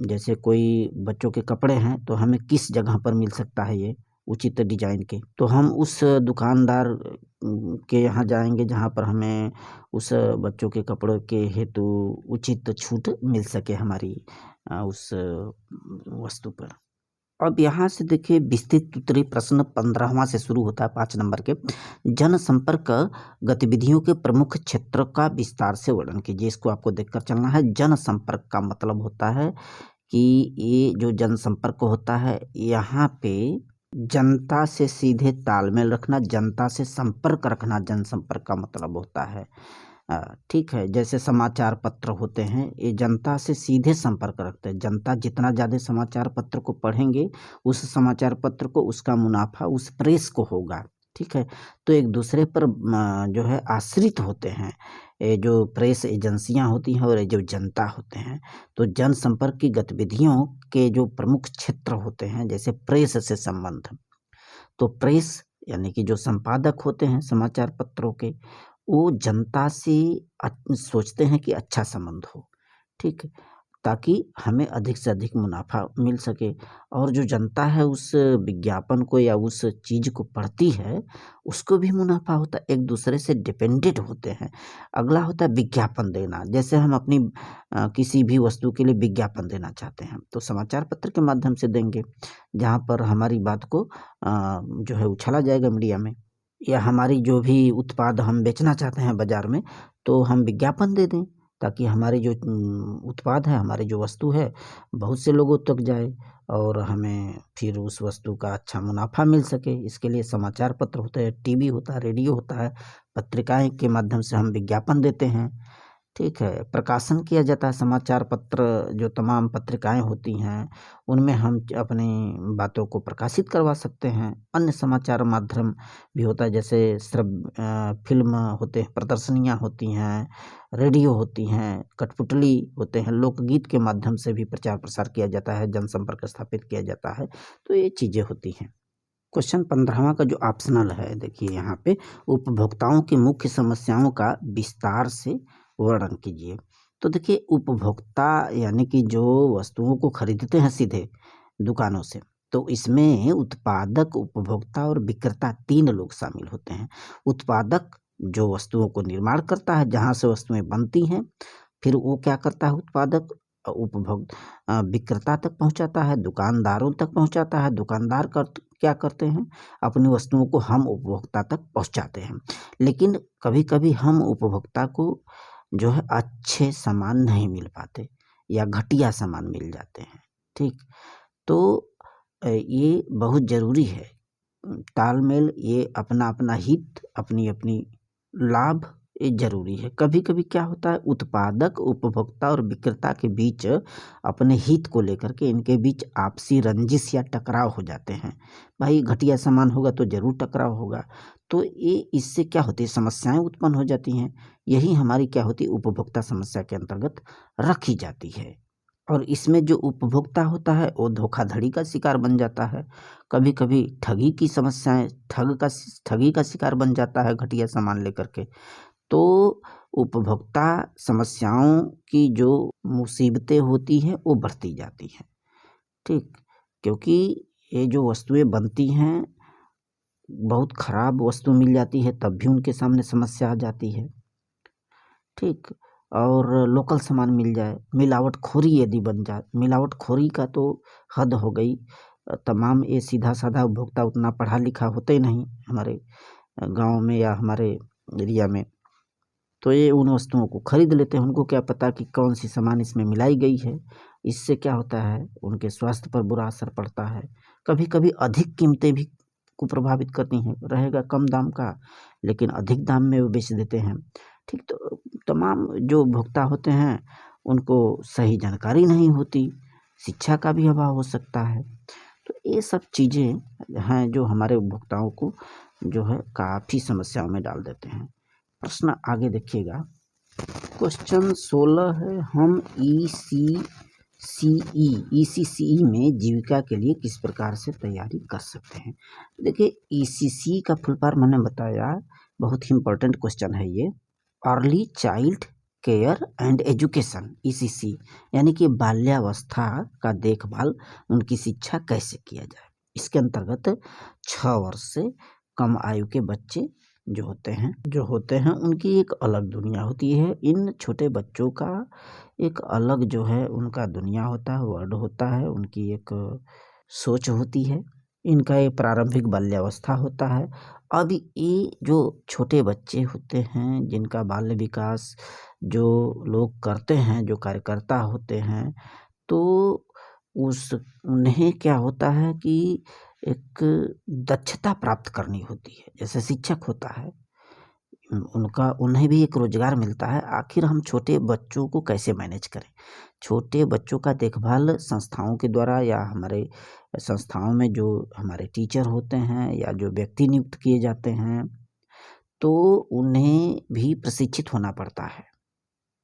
जैसे कोई बच्चों के कपड़े हैं तो हमें किस जगह पर मिल सकता है ये उचित डिजाइन के, तो हम उस दुकानदार के यहाँ जाएंगे जहाँ पर हमें उस बच्चों के कपड़ों के हेतु उचित छूट मिल सके हमारी उस वस्तु पर। अब यहाँ से देखिए विस्तृत उत्तरीय प्रश्न 15वां से शुरू होता है 5 नंबर के। जनसंपर्क गतिविधियों के प्रमुख क्षेत्र का विस्तार से वर्णन कीजिए। इसको आपको देखकर चलना है। जनसंपर्क का मतलब होता है कि ये जो जनसंपर्क होता है, यहाँ पे जनता से सीधे तालमेल रखना, जनता से संपर्क रखना जनसंपर्क का मतलब होता है। ठीक है, जैसे समाचार पत्र होते हैं, ये जनता से सीधे संपर्क रखते हैं। जनता जितना ज़्यादा समाचार पत्र को पढ़ेंगे, उस समाचार पत्र को, उसका मुनाफा उस प्रेस को होगा। ठीक है, तो एक दूसरे पर जो है आश्रित होते हैं ये जो प्रेस एजेंसियां होती हैं और ये जो जनता होते हैं। तो जनसंपर्क की गतिविधियों के जो प्रमुख क्षेत्र होते हैं, जैसे प्रेस से संबंध, तो प्रेस यानी कि जो संपादक होते हैं समाचार पत्रों के, वो जनता से सोचते हैं कि अच्छा संबंध हो, ठीक है, ताकि हमें अधिक से अधिक मुनाफा मिल सके। और जो जनता है उस विज्ञापन को या उस चीज़ को पढ़ती है, उसको भी मुनाफा होता है, एक दूसरे से डिपेंडेंट होते हैं। अगला होता है विज्ञापन देना। जैसे हम अपनी किसी भी वस्तु के लिए विज्ञापन देना चाहते हैं तो समाचार पत्र के माध्यम से देंगे, जहाँ पर हमारी बात को जो है उछाला जाएगा मीडिया में। या हमारी जो भी उत्पाद हम बेचना चाहते हैं बाज़ार में, तो हम विज्ञापन दे दें ताकि हमारी जो उत्पाद है, हमारी जो वस्तु है, बहुत से लोगों तक जाए और हमें फिर उस वस्तु का अच्छा मुनाफा मिल सके। इसके लिए समाचार पत्र होते हैं, टीवी होता है, रेडियो होता है, पत्रिकाएं के माध्यम से हम विज्ञापन देते हैं। ठीक है, प्रकाशन किया जाता है समाचार पत्र, जो तमाम पत्रिकाएं होती हैं उनमें हम अपनी बातों को प्रकाशित करवा सकते हैं। अन्य समाचार माध्यम भी होता है, जैसे फिल्म होते हैं, प्रदर्शनियां होती हैं, रेडियो होती हैं, कठपुतली होते हैं, लोकगीत के माध्यम से भी प्रचार प्रसार किया जाता है, जनसंपर्क स्थापित किया जाता है। तो ये चीज़ें होती हैं। क्वेश्चन 15वां का जो ऑप्शनल है, देखिए यहाँ पे उपभोक्ताओं की मुख्य समस्याओं का विस्तार से वर्णन कीजिए। तो देखिए उपभोक्ता यानी कि जो वस्तुओं को खरीदते हैं सीधे दुकानों से, तो इसमें उत्पादक, उपभोक्ता और विक्रेता 3 लोग शामिल होते हैं। उत्पादक जो वस्तुओं को निर्माण करता है, जहाँ से वस्तुएं बनती हैं, फिर वो क्या करता है उत्पादक, विक्रेता तक पहुंचाता है, दुकानदारों तक पहुंचाता है। दुकानदार क्या करते हैं, अपनी वस्तुओं को हम उपभोक्ता तक पहुंचाते हैं। लेकिन कभी कभी हम उपभोक्ता को जो है अच्छे सामान नहीं मिल पाते या घटिया सामान मिल जाते हैं। ठीक, तो ये बहुत ज़रूरी है तालमेल, ये अपना अपना हित, अपनी अपनी लाभ, ये ज़रूरी है। कभी कभी क्या होता है, उत्पादक, उपभोक्ता और विक्रेता के बीच अपने हित को लेकर के इनके बीच आपसी रंजिश या टकराव हो जाते हैं। भाई घटिया सामान होगा तो ज़रूर टकराव होगा, तो ये इससे क्या होती है, समस्याएं उत्पन्न हो जाती हैं। यही हमारी क्या होती है, उपभोक्ता समस्या के अंतर्गत रखी जाती है। और इसमें जो उपभोक्ता होता है वो धोखाधड़ी का शिकार बन जाता है, कभी कभी ठगी की समस्याएं, ठगी का शिकार बन जाता है घटिया सामान लेकर के। तो उपभोक्ता समस्याओं की जो मुसीबतें होती हैं वो बढ़ती जाती हैं। ठीक, क्योंकि ये जो वस्तुएं बनती हैं, बहुत खराब वस्तु मिल जाती है तब भी उनके सामने समस्या आ जाती है। ठीक, और लोकल सामान मिल जाए, मिलावटखोरी यदि बन जाए, मिलावटखोरी का तो हद हो गई। तमाम ये सीधा साधा उपभोक्ता उतना पढ़ा लिखा होते ही नहीं हमारे गांव में या हमारे एरिया में, तो ये उन वस्तुओं को खरीद लेते हैं। उनको क्या पता कि कौन सी सामान इसमें मिलाई गई है। इससे क्या होता है, उनके स्वास्थ्य पर बुरा असर पड़ता है। कभी कभी अधिक कीमतें भी को प्रभावित करती हैं। रहेगा कम दाम का लेकिन अधिक दाम में वो बेच देते हैं। ठीक, तो तमाम जो उपभोक्ता होते हैं उनको सही जानकारी नहीं होती, शिक्षा का भी अभाव हो सकता है। तो ये सब चीज़ें हैं जो हमारे उपभोक्ताओं को जो है काफ़ी समस्याओं में डाल देते हैं। प्रश्न आगे देखिएगा, क्वेश्चन 16 है, हम ईसीसीई में जीविका के लिए किस प्रकार से तैयारी कर सकते हैं। देखिए, ईसीसी का फुल फॉर्म मैंने बताया, बहुत ही इम्पोर्टेंट क्वेश्चन है ये। Early child care and education, ECC यानी कि बाल्यावस्था का देखभाल, उनकी शिक्षा कैसे किया जाए। इसके अंतर्गत 6 वर्ष से कम आयु के बच्चे जो होते हैं उनकी एक अलग दुनिया होती है। इन छोटे बच्चों का एक अलग जो है उनका दुनिया होता है, वर्ल्ड होता है, उनकी एक सोच होती है। इनका ये प्रारंभिक बाल्यावस्था होता है। अब ये जो छोटे बच्चे होते हैं जिनका बाल्य विकास जो लोग करते हैं, जो कार्यकर्ता होते हैं, तो उन्हें क्या होता है कि एक दक्षता प्राप्त करनी होती है। जैसे शिक्षक होता है, उन्हें भी एक रोजगार मिलता है। आखिर हम छोटे बच्चों को कैसे मैनेज करें। छोटे बच्चों का देखभाल संस्थाओं के द्वारा या हमारे संस्थाओं में जो हमारे टीचर होते हैं या जो व्यक्ति नियुक्त किए जाते हैं, तो उन्हें भी प्रशिक्षित होना पड़ता है।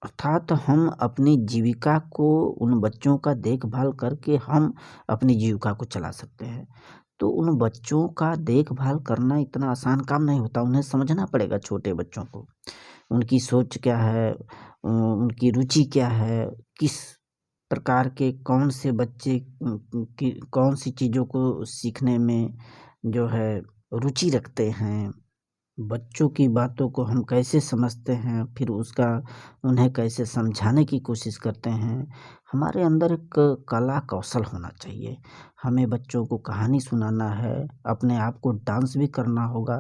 अर्थात हम अपनी जीविका को, उन बच्चों का देखभाल करके हम अपनी जीविका को चला सकते हैं। तो उन बच्चों का देखभाल करना इतना आसान काम नहीं होता। उन्हें समझना पड़ेगा छोटे बच्चों को, उनकी सोच क्या है, उनकी रुचि क्या है, किस प्रकार के कौन से बच्चे की कौन सी चीज़ों को सीखने में जो है रुचि रखते हैं। बच्चों की बातों को हम कैसे समझते हैं, फिर उसका उन्हें कैसे समझाने की कोशिश करते हैं। हमारे अंदर एक कला कौशल होना चाहिए। हमें बच्चों को कहानी सुनाना है, अपने आप को डांस भी करना होगा,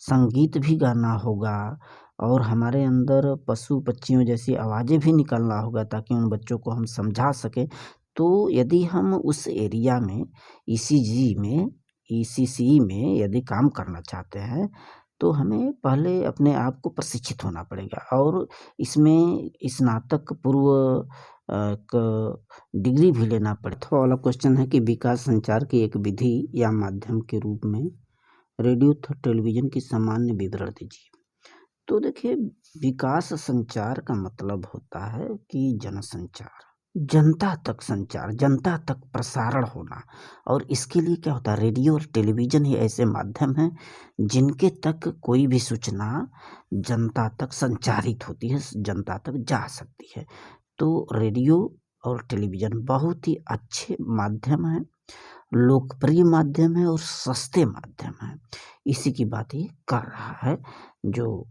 संगीत भी गाना होगा, और हमारे अंदर पशु पक्षियों जैसी आवाज़ें भी निकालना होगा ताकि उन बच्चों को हम समझा सकें। तो यदि हम उस एरिया में ईसीसी में यदि काम करना चाहते हैं, तो हमें पहले अपने आप को प्रशिक्षित होना पड़ेगा और इसमें स्नातक पूर्व डिग्री भी लेना पड़े। तो वाला क्वेश्चन है कि विकास संचार की एक विधि या माध्यम के रूप में रेडियो तथा टेलीविज़न की सामान्य विवरण दीजिए। तो देखिए, विकास संचार का मतलब होता है कि जनसंचार, जनता तक संचार, जनता तक प्रसारण होना। और इसके लिए क्या होता है, रेडियो और टेलीविज़न ही ऐसे माध्यम हैं जिनके तक कोई भी सूचना जनता तक संचारित होती है, जनता तक जा सकती है। तो रेडियो और टेलीविज़न बहुत ही अच्छे माध्यम हैं, लोकप्रिय माध्यम है और सस्ते माध्यम हैं। इसी की बात ये कर रहा है जो।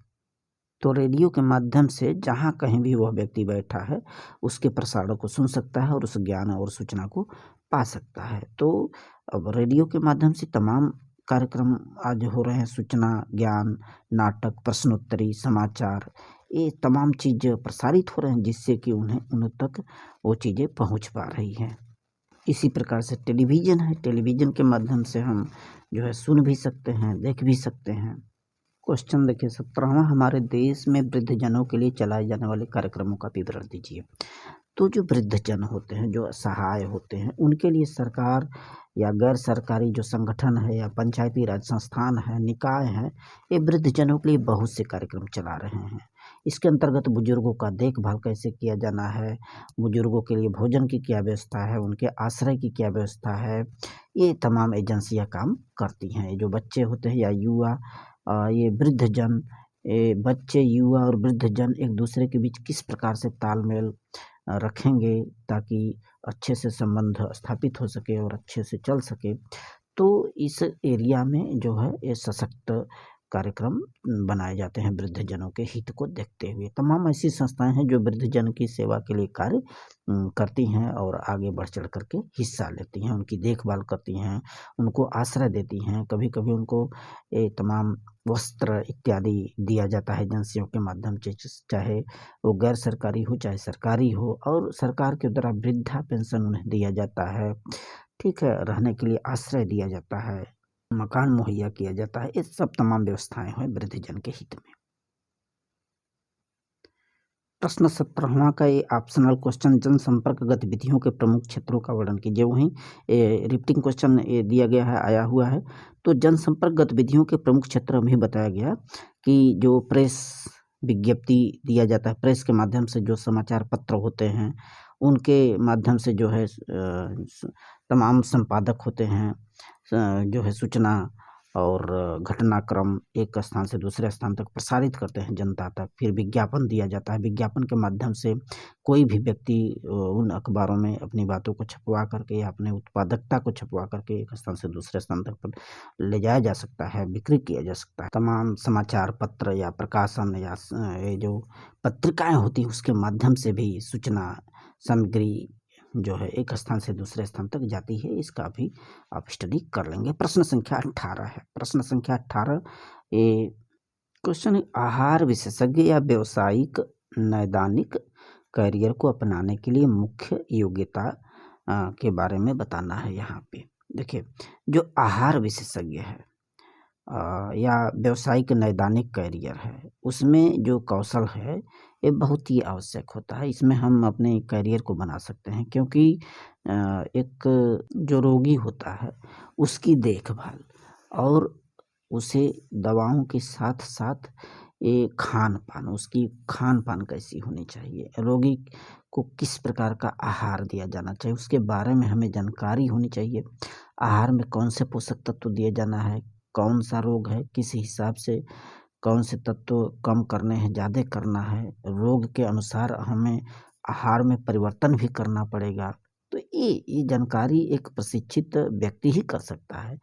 तो रेडियो के माध्यम से जहाँ कहीं भी वह व्यक्ति बैठा है उसके प्रसारण को सुन सकता है और उस ज्ञान और सूचना को पा सकता है। तो अब रेडियो के माध्यम से तमाम कार्यक्रम आज हो रहे हैं, सूचना, ज्ञान, नाटक, प्रश्नोत्तरी, समाचार, ये तमाम चीज़ प्रसारित हो रहे हैं जिससे कि उन तक वो चीज़ें पहुँच पा रही हैं। इसी प्रकार से टेलीविज़न है, टेलीविज़न के माध्यम से हम जो है सुन भी सकते हैं, देख भी सकते हैं। क्वेश्चन देखिए 17वां, हमारे देश में वृद्धजनों के लिए चलाए जाने वाले कार्यक्रमों का विवरण दीजिए। तो जो वृद्धजन होते हैं, जो असहाय होते हैं, उनके लिए सरकार या गैर सरकारी जो संगठन है या पंचायती राज संस्थान है, निकाय है, ये वृद्धजनों के लिए बहुत से कार्यक्रम चला रहे हैं। इसके अंतर्गत बुजुर्गों का देखभाल कैसे किया जाना है, बुजुर्गों के लिए भोजन की क्या व्यवस्था है, उनके आश्रय की क्या व्यवस्था है, ये तमाम एजेंसियां काम करती हैं। जो बच्चे होते हैं या युवा, ये वृद्धजन, बच्चे, युवा और वृद्धजन एक दूसरे के बीच किस प्रकार से तालमेल रखेंगे ताकि अच्छे से संबंध स्थापित हो सके और अच्छे से चल सके। तो इस एरिया में जो है ये सशक्त कार्यक्रम बनाए जाते हैं वृद्धजनों के हित को देखते हुए। तमाम ऐसी संस्थाएं हैं जो वृद्धजन की सेवा के लिए कार्य करती हैं और आगे बढ़ चढ़ कर के हिस्सा लेती हैं, उनकी देखभाल करती हैं, उनको आश्रय देती हैं। कभी कभी उनको ये तमाम वस्त्र इत्यादि दिया जाता है एजेंसियों के माध्यम से, चाहे वो गैर सरकारी हो चाहे सरकारी हो, और सरकार के द्वारा वृद्धा पेंशन उन्हें दिया जाता है। ठीक है, रहने के लिए आश्रय दिया जाता है, मकान मुहैया किया जाता है। ये सब तमाम व्यवस्थाएं हैं वृद्धजन के हित में। प्रश्न 17वां का ये ऑप्शनल क्वेश्चन, जनसंपर्क गतिविधियों के प्रमुख क्षेत्रों का वर्णन कीजिए। वहीं रिपीटिंग क्वेश्चन दिया गया है, आया हुआ है। तो जनसंपर्क गतिविधियों के प्रमुख क्षेत्र में बताया गया कि जो प्रेस विज्ञप्ति दिया जाता है, प्रेस के माध्यम से जो समाचार पत्र होते हैं उनके माध्यम से जो है तमाम संपादक होते हैं, जो है सूचना और घटनाक्रम एक स्थान से दूसरे स्थान तक प्रसारित करते हैं जनता तक। फिर विज्ञापन दिया जाता है, विज्ञापन के माध्यम से कोई भी व्यक्ति उन अखबारों में अपनी बातों को छपवा करके या अपने उत्पादकता को छपवा करके एक स्थान से दूसरे स्थान तक पर ले जाया जा सकता है, बिक्री किया जा सकता है। तमाम समाचार पत्र या प्रकाशन या ये जो पत्रिकाएं होती हैं उसके माध्यम से भी सूचना सामग्री जो है एक स्थान से दूसरे स्थान तक जाती है। इसका भी आप स्टडी कर लेंगे। प्रश्न संख्या 18 है। प्रश्न संख्या 18 ये क्वेश्चन, आहार विशेषज्ञ या व्यावसायिक नैदानिक करियर को अपनाने के लिए मुख्य योग्यता के बारे में बताना है। यहाँ पे देखिए, जो आहार विशेषज्ञ है या व्यावसायिक नैदानिक करियर है, उसमें जो कौशल है ये बहुत ही आवश्यक होता है। इसमें हम अपने करियर को बना सकते हैं, क्योंकि एक जो रोगी होता है उसकी देखभाल और उसे दवाओं के साथ साथ ये खान पान, उसकी खान पान कैसी होनी चाहिए, रोगी को किस प्रकार का आहार दिया जाना चाहिए, उसके बारे में हमें जानकारी होनी चाहिए। आहार में कौन से पोषक तत्व दिए जाना है, कौन सा रोग है, किस हिसाब से कौन से तत्व कम करने हैं, ज़्यादा करना है, रोग के अनुसार हमें आहार में परिवर्तन भी करना पड़ेगा। तो ये जानकारी एक प्रशिक्षित व्यक्ति ही कर सकता है,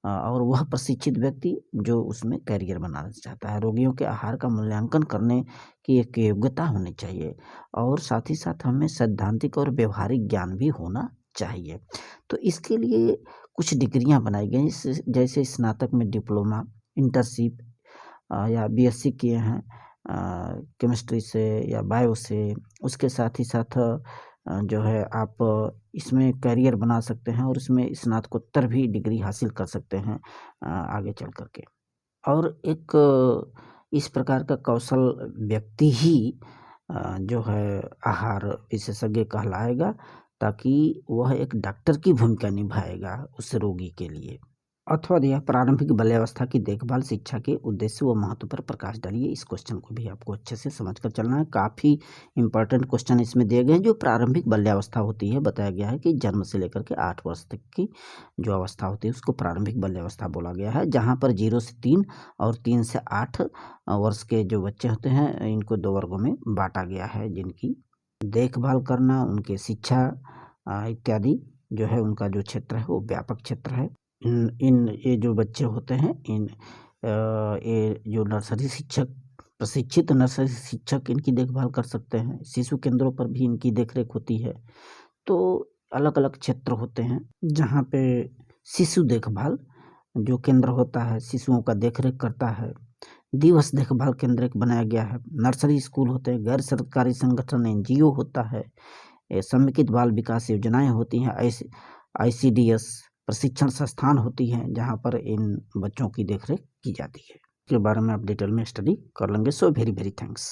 और वह प्रशिक्षित व्यक्ति जो उसमें करियर बनाना चाहता है। रोगियों के आहार का मूल्यांकन करने की एक योग्यता होनी चाहिए, और साथ ही साथ हमें सैद्धांतिक और व्यवहारिक ज्ञान भी होना चाहिए। तो इसके लिए कुछ डिग्रियां बनाई गई, जैसे स्नातक में डिप्लोमा, इंटर्नशिप या बीएससी किए हैं केमिस्ट्री से या बायो से, उसके साथ ही साथ जो है आप इसमें करियर बना सकते हैं और इसमें स्नातकोत्तर भी डिग्री हासिल कर सकते हैं आगे चल कर के। और एक इस प्रकार का कौशल व्यक्ति ही जो है आहार विशेषज्ञ कहलाएगा, ताकि वह एक डॉक्टर की भूमिका निभाएगा उस रोगी के लिए। अथवा यह प्रारंभिक बाल्यावस्था की देखभाल शिक्षा के उद्देश्य व महत्व पर प्रकाश डालिए। इस क्वेश्चन को भी आपको अच्छे से समझकर चलना है। काफ़ी इंपॉर्टेंट क्वेश्चन इसमें दिए गए हैं। जो प्रारंभिक बाल्यावस्था होती है, बताया गया है कि जन्म से लेकर के 8 वर्ष तक की जो अवस्था होती है उसको प्रारंभिक बाल्यावस्था बोला गया है, जहाँ पर 0 से 3 और 3 से 8 वर्ष के जो बच्चे होते हैं इनको 2 वर्गों में बांटा गया है, जिनकी देखभाल करना, उनके शिक्षा इत्यादि जो है उनका जो क्षेत्र है वो व्यापक क्षेत्र है। ये जो बच्चे होते हैं ये जो नर्सरी शिक्षक, प्रशिक्षित नर्सरी शिक्षक इनकी देखभाल कर सकते हैं। शिशु केंद्रों पर भी इनकी देखरेख होती है। तो अलग अलग क्षेत्र होते हैं जहाँ पे शिशु देखभाल जो केंद्र होता है शिशुओं का देखरेख करता है। दिवस देखभाल केंद्र एक बनाया गया है। नर्सरी स्कूल होते हैं, गैर सरकारी संगठन एनजीओ होता है, समेकित बाल विकास योजनाएं होती हैं, ICDS प्रशिक्षण संस्थान होती हैं जहाँ पर इन बच्चों की देखरेख की जाती है। इसके बारे में आप डिटेल में स्टडी कर लेंगे। So very very thanks.